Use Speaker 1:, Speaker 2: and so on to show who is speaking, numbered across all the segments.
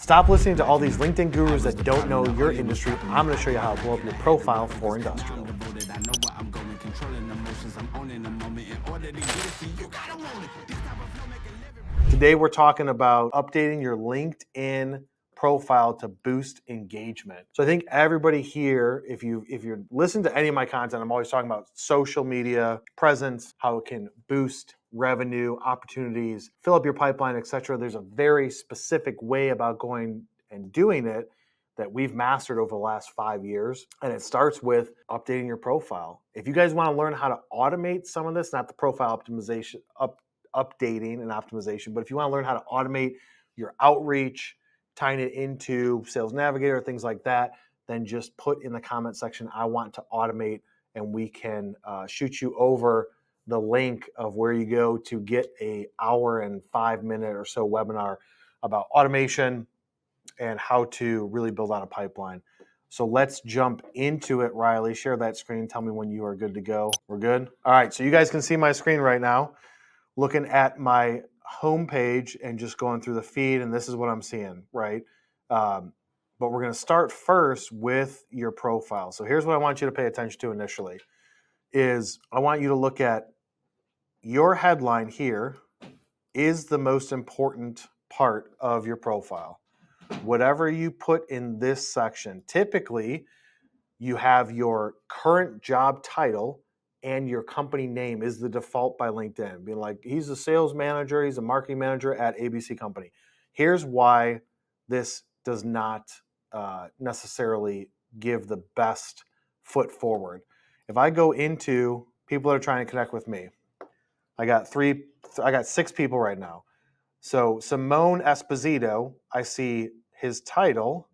Speaker 1: Stop listening to all these LinkedIn gurus that don't know your industry. I'm going to show you how to blow up your profile for industrial. Today we're talking about updating your LinkedIn profile to boost engagement. So I think everybody here, if you're listening to any of my content, I'm always talking about social media presence, how it can boost revenue, opportunities, fill up your pipeline, etc. There's a very specific way about going and doing it that we've mastered over the last 5 years. And it starts with updating your profile. If you guys want to learn how to automate some of this, not the profile optimization, updating and optimization, but if you want to learn how to automate your outreach, tying it into Sales Navigator, things like that, then just put in the comment section, I want to automate, and we can shoot you over the link of where you go to get a hour and 5-minute or so webinar about automation and how to really build out a pipeline. So let's jump into it. Riley, share that screen. Tell me when you are good to go. We're good? All right, so you guys can see my screen right now. Looking at my homepage and just going through the feed, and this is what I'm seeing, right? But we're going to start first with your profile. So here's what I want you to pay attention to initially is I want you to look at your headline here is the most important part of your profile. Whatever you put in this section, typically you have your current job title and your company name is the default by LinkedIn. Being like, he's a sales manager, he's a marketing manager at ABC company. Here's why this does not necessarily give the best foot forward. If I go into people that are trying to connect with me, I got 6 people right now. So Simone Esposito, I see his title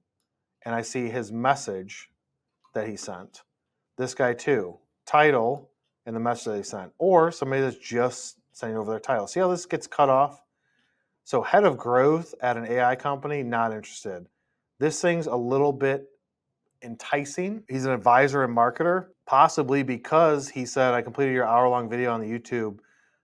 Speaker 1: and I see his message that he sent. This guy too, title and the message that he sent. Or somebody that's just sending over their title. See how this gets cut off? So head of growth at an AI company, not interested. This thing's a little bit enticing. He's an advisor and marketer, possibly because he said, I completed your hour-long video on the YouTube.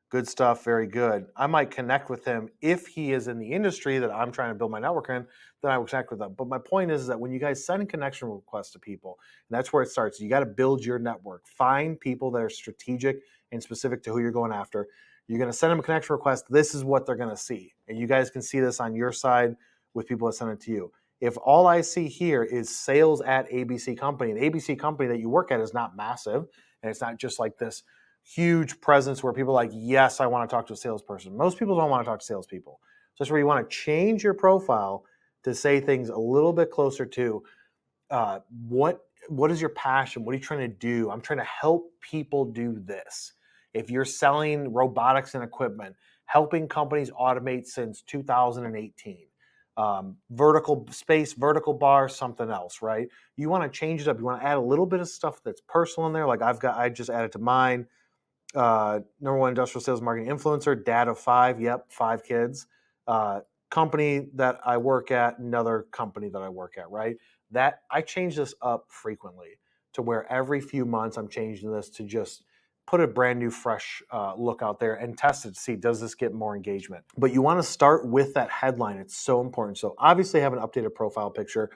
Speaker 1: Good stuff, very good. I might connect with him if he is in the industry that I'm trying to build my network in, then I will connect with them. But my point is that when you guys send connection requests to people, and that's where it starts, you got to build your network. Find people that are strategic and specific to who you're going after. You're going to send them a connection request. This is what they're going to see. And you guys can see this on your side with people that send it to you. If all I see here is sales at ABC company, an ABC company that you work at is not massive, and it's not just like this huge presence where people are like, yes, I want to talk to a salesperson. Most people don't want to talk to salespeople. So that's where you want to change your profile to say things a little bit closer to what is your passion? What are you trying to do? I'm trying to help people do this. If you're selling robotics and equipment, helping companies automate since 2018. Vertical space, vertical bar, something else, right? You want to change it up. You want to add a little bit of stuff that's personal in there. Like I just added to mine. Number 1 industrial sales marketing influencer, dad of 5, 5 kids. Company that I work at, another company that I work at, right? That I change this up frequently to where every few months I'm changing this to just put a brand new fresh look out there and test it to see, does this get more engagement? But you want to start with that headline. It's so important. So obviously have an updated profile picture,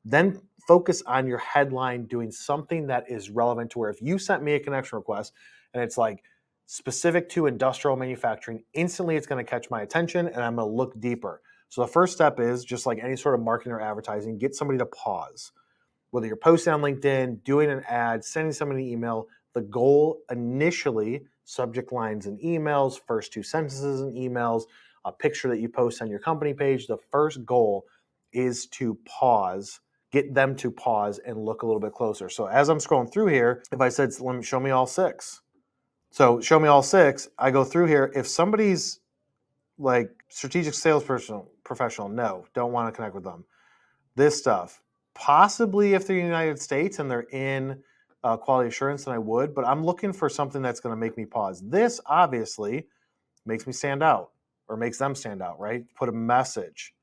Speaker 1: then focus on your headline doing something that is relevant to where if you sent me a connection request and it's like specific to industrial manufacturing, instantly it's going to catch my attention and I'm going to look deeper. So the first step is just like any sort of marketing or advertising, get somebody to pause. Whether you're posting on LinkedIn, doing an ad, sending somebody an email, the goal initially, subject lines in emails, first 2 sentences in emails, a picture that you post on your company page, the first goal is to pause, get them to pause and look a little bit closer. So as I'm scrolling through here, if I said, let me show me all 6. So show me all 6, I go through here. If somebody's like strategic salesperson, professional, no, don't want to connect with them. This stuff, possibly if they're in the United States and they're in quality assurance, then I would, but I'm looking for something that's going to make me pause. This obviously makes me stand out or makes them stand out, right? Put a message.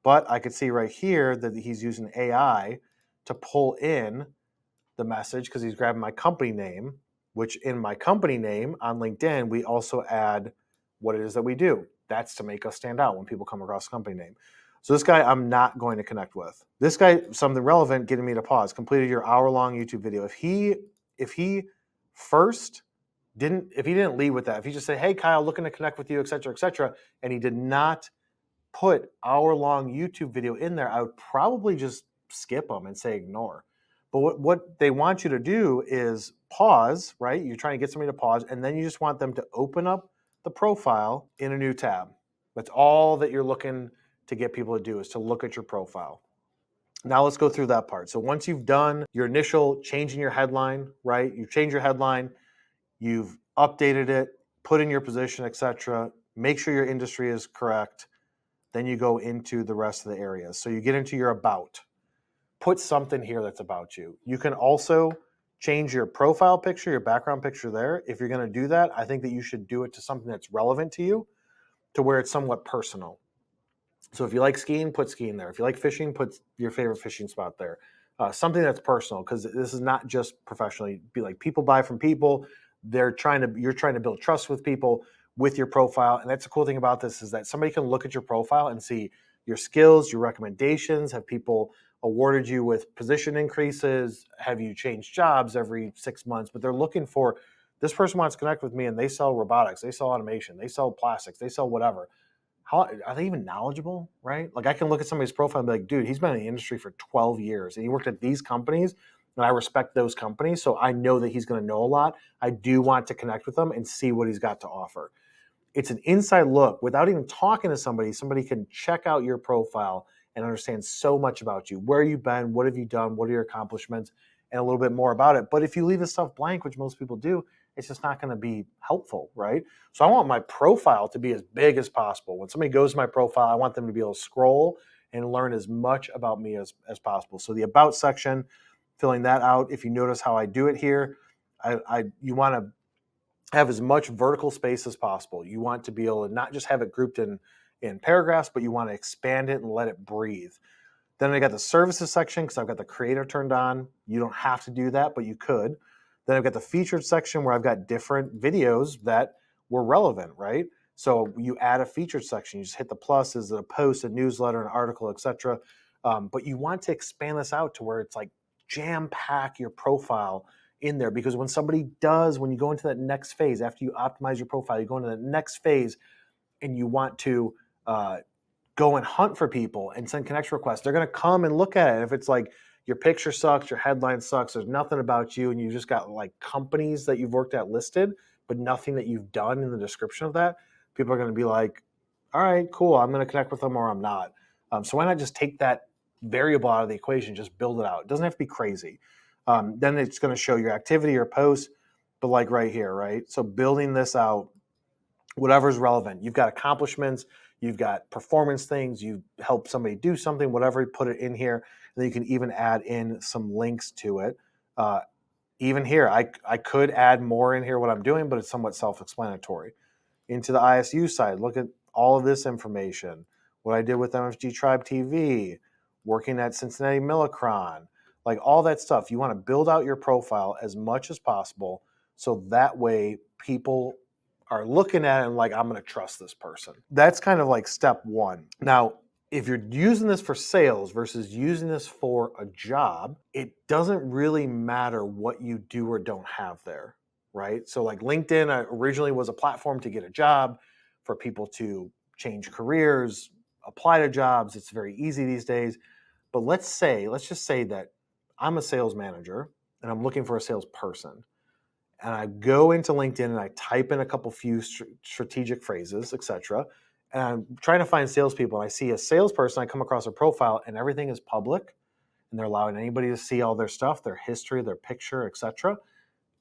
Speaker 1: But I could see right here that he's using AI to pull in the message because he's grabbing my company name, which in my company name on LinkedIn, we also add what it is that we do. That's to make us stand out when people come across company name. So this guy I'm not going to connect with. This guy, something relevant, getting me to pause, completed your hour-long YouTube video. If he first didn't, if he didn't lead with that, if he just said, hey Kyle, looking to connect with you, et cetera, and he did not put hour-long YouTube video in there, I would probably just skip them and say ignore. But what they want you to do is pause, right? You're trying to get somebody to pause, and then you just want them to open up the profile in a new tab. That's all that you're looking to get people to do, is to look at your profile. Now let's go through that part. So once you've done your initial changing your headline, right? You change your headline, you've updated it, put in your position, etc. Make sure your industry is correct. Then you go into the rest of the areas. So you get into your about. Put something here that's about you. You can also change your profile picture, your background picture there. If you're going to do that, I think that you should do it to something that's relevant to you, to where it's somewhat personal. So if you like skiing, put skiing there. If you like fishing, put your favorite fishing spot there. Something that's personal, because this is not just professionally. Be like, people buy from people. You're trying to build trust with people with your profile. And that's the cool thing about this, is that somebody can look at your profile and see your skills, your recommendations. Have people awarded you with position increases? Have you changed jobs every 6 months? But they're looking for, this person wants to connect with me, and they sell robotics, they sell automation, they sell plastics, they sell whatever. How are they even knowledgeable, right? Like, I can look at somebody's profile and be like, dude, he's been in the industry for 12 years and he worked at these companies, and I respect those companies, so I know that he's going to know a lot. I do want to connect with him and see what he's got to offer. It's an inside look. Without even talking to somebody can check out your profile and understand so much about you. Where you've been, what have you done, what are your accomplishments, and a little bit more about it. But if you leave this stuff blank, which most people do, it's just not going to be helpful, right? So I want my profile to be as big as possible. When somebody goes to my profile, I want them to be able to scroll and learn as much about me as possible. So the about section, filling that out. If you notice how I do it here, you want to have as much vertical space as possible. You want to be able to not just have it grouped in paragraphs, but you want to expand it and let it breathe. Then I got the services section, because I've got the creator turned on. You don't have to do that, but you could. Then I've got the featured section, where I've got different videos that were relevant, right? So you add a featured section. You just hit the plus. Is it a post, a newsletter, an article, etc. But you want to expand this out to where it's like jam pack your profile in there, because when you go into that next phase, after you optimize your profile, you go into the next phase and you want to go and hunt for people and send connection requests. They're going to come and look at it. If it's like your picture sucks, your headline sucks, there's nothing about you, and you just got like companies that you've worked at listed, but nothing that you've done in the description of that, people are going to be like, all right, cool, I'm going to connect with them, or I'm not. So why not just take that variable out of the equation, just build it out? It doesn't have to be crazy. Then it's going to show your activity or posts, but like right here, right? So building this out, whatever's relevant. You've got accomplishments, you've got performance things, you help somebody do something, whatever, put it in here. And then you can even add in some links to it. Even here, I could add more in here what I'm doing, but it's somewhat self-explanatory. Into the ISU side, look at all of this information. What I did with MFG Tribe TV, working at Cincinnati Millicron, like all that stuff. You want to build out your profile as much as possible, so that way people are looking at it and like, I'm going to trust this person. That's kind of like step one. Now, if you're using this for sales versus using this for a job, it doesn't really matter what you do or don't have there, right? So like LinkedIn originally was a platform to get a job, for people to change careers, apply to jobs. It's very easy these days. But let's just say that I'm a sales manager and I'm looking for a salesperson. And I go into LinkedIn and I type in a couple few strategic phrases, etc. And I'm trying to find salespeople. And I see a salesperson, I come across a profile, and everything is public, and they're allowing anybody to see all their stuff, their history, their picture, etc.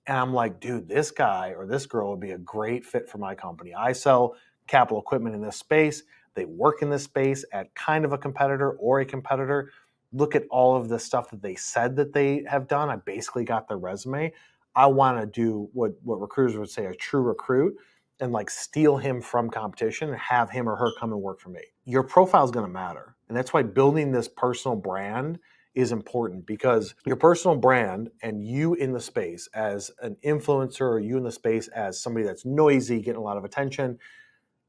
Speaker 1: And I'm like, dude, this guy or this girl would be a great fit for my company. I sell capital equipment in this space. They work in this space at kind of a competitor or a competitor. Look at all of the stuff that they said that they have done. I basically got their resume. I want to do what recruiters would say, a true recruit, and like steal him from competition and have him or her come and work for me. Your profile is going to matter. And that's why building this personal brand is important, because your personal brand and you in the space as an influencer, or you in the space as somebody that's noisy, getting a lot of attention,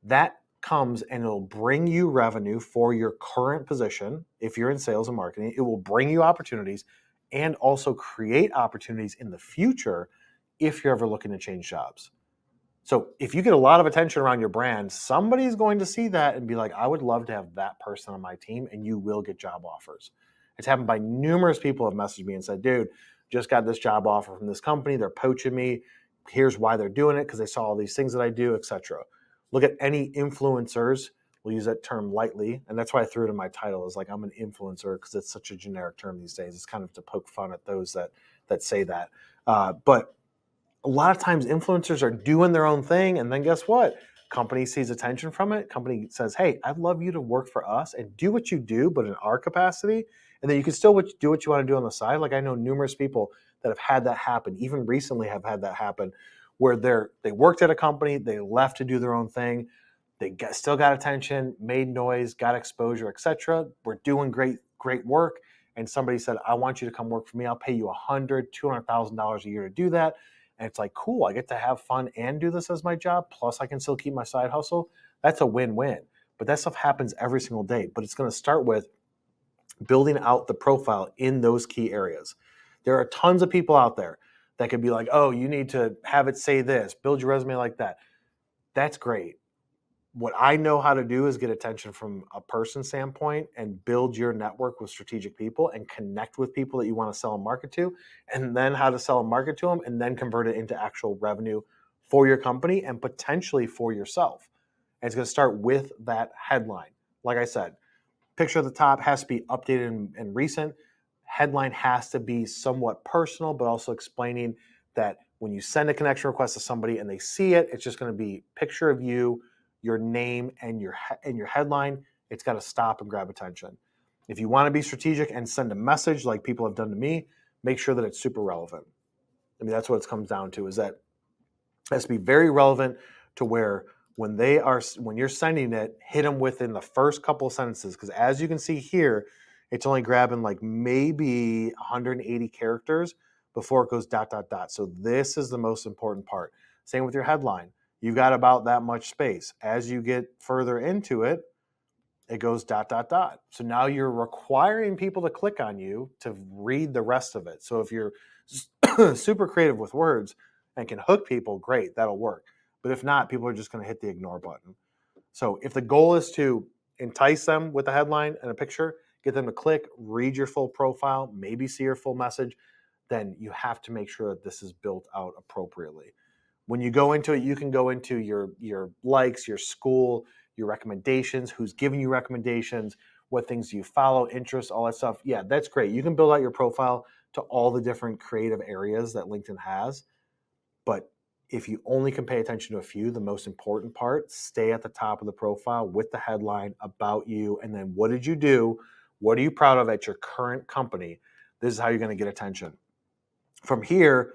Speaker 1: that comes and it'll bring you revenue for your current position. If you're in sales and marketing, it will bring you opportunities and also create opportunities in the future if you're ever looking to change jobs. So if you get a lot of attention around your brand, somebody's going to see that and be like, I would love to have that person on my team, and you will get job offers. It's happened by numerous people have messaged me and said, dude, just got this job offer from this company. They're poaching me. Here's why they're doing it, because they saw all these things that I do, etc. Look at any influencers. We'll use that term lightly. And that's why I threw it in my title, is like I'm an influencer, because it's such a generic term these days. It's kind of to poke fun at those that say that. But a lot of times influencers are doing their own thing, and then guess what? Company sees attention from it. Company says, hey, I'd love you to work for us and do what you do, but in our capacity. And then you can still do what you want to do on the side. Like I know numerous people that have had that happen, even recently have had that happen, where they worked at a company, they left to do their own thing. Still got attention, made noise, got exposure, etc. We're doing great work. And somebody said, I want you to come work for me. I'll pay you $100,000, $200,000 a year to do that. And it's like, cool, I get to have fun and do this as my job, plus I can still keep my side hustle. That's a win-win. But that stuff happens every single day. But it's going to start with building out the profile in those key areas. There are tons of people out there that could be like, oh, you need to have it say this, build your resume like that. That's great. What I know how to do is get attention from a person standpoint and build your network with strategic people and connect with people that you want to sell and market to, and then how to sell and market to them, and then convert it into actual revenue for your company and potentially for yourself. And it's going to start with that headline. Like I said, picture at the top has to be updated and recent. Headline has to be somewhat personal, but also explaining that when you send a connection request to somebody and they see it, it's just going to be picture of you, your name, and your headline. It's got to stop and grab attention. If you want to be strategic and send a message like people have done to me, make sure that it's super relevant. I mean, that's what it comes down to, is that it has to be very relevant to where when you're sending it, hit them within the first couple of sentences. Because as you can see here, it's only grabbing like maybe 180 characters before it goes ... So this is the most important part. Same with your headline. You've got about that much space. As you get further into it, it goes ... So now you're requiring people to click on you to read the rest of it. So if you're super creative with words and can hook people, great, that'll work. But if not, people are just going to hit the ignore button. So if the goal is to entice them with a headline and a picture, get them to click, read your full profile, maybe see your full message, then you have to make sure that this is built out appropriately. When you go into it, you can go into your likes, your school, your recommendations, who's giving you recommendations, what things do you follow, interests, all that stuff. Yeah, that's great. You can build out your profile to all the different creative areas that LinkedIn has. But if you only can pay attention to a few, the most important part, stay at the top of the profile with the headline about you. And then what did you do? What are you proud of at your current company? This is how you're going to get attention. From here,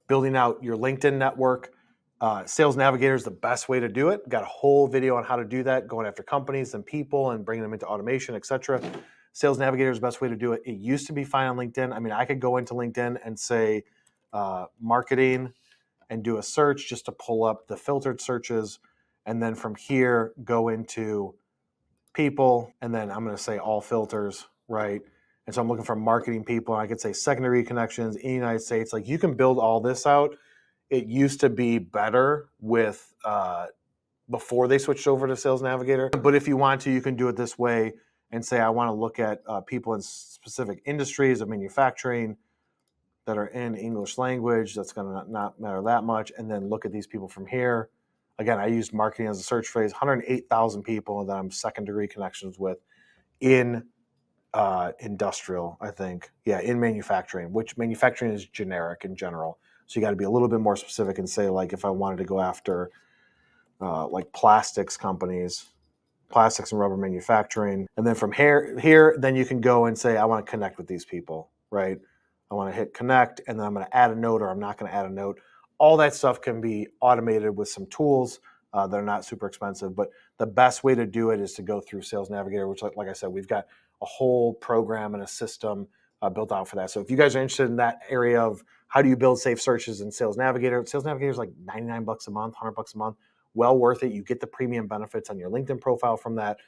Speaker 1: building out your LinkedIn network. Sales Navigator is the best way to do it. Got a whole video on how to do that, going after companies and people and bringing them into automation, etc. Sales Navigator is the best way to do it. It used to be fine on LinkedIn. I mean, I could go into LinkedIn and say marketing and do a search just to pull up the filtered searches. And then from here, go into people. And then I'm going to say all filters, right? And so I'm looking for marketing people. And I could say secondary connections in the United States. Like you can build all this out. It used to be better with before they switched over to Sales Navigator. But if you want to, you can do it this way and say, I want to look at people in specific industries of manufacturing that are in English language. That's going to not matter that much. And then look at these people from here. Again, I used marketing as a search phrase, 108,000 people that I'm second degree connections with in industrial, I think. Yeah, in manufacturing, which manufacturing is generic in general. So you got to be a little bit more specific and say, like, if I wanted to go after like plastics companies, plastics and rubber manufacturing. And then from here, then you can go and say, I want to connect with these people, right? I want to hit connect, and then I'm going to add a note, or I'm not going to add a note. All that stuff can be automated with some tools that are not super expensive. But the best way to do it is to go through Sales Navigator, which, like I said, we've got a whole program and a system built out for that. So if you guys are interested in that area of how do you build safe searches in Sales Navigator is like $99 a month, $100 a month. well worth it. You get the premium benefits on your LinkedIn profile from that.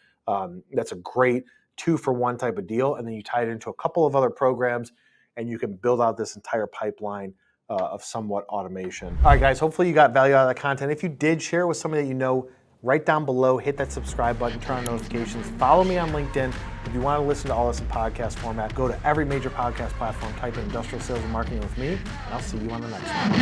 Speaker 1: That's a great 2-for-1 type of deal. And then you tie it into a couple of other programs and you can build out this entire pipeline of somewhat automation. All right, guys, hopefully you got value out of that content. If you did, share it with somebody that you know. Right down below, hit that subscribe button, turn on notifications, follow me on LinkedIn. If you want to listen to all this in podcast format, go to every major podcast platform, type in Industrial Sales and Marketing with me, and I'll see you on the next one.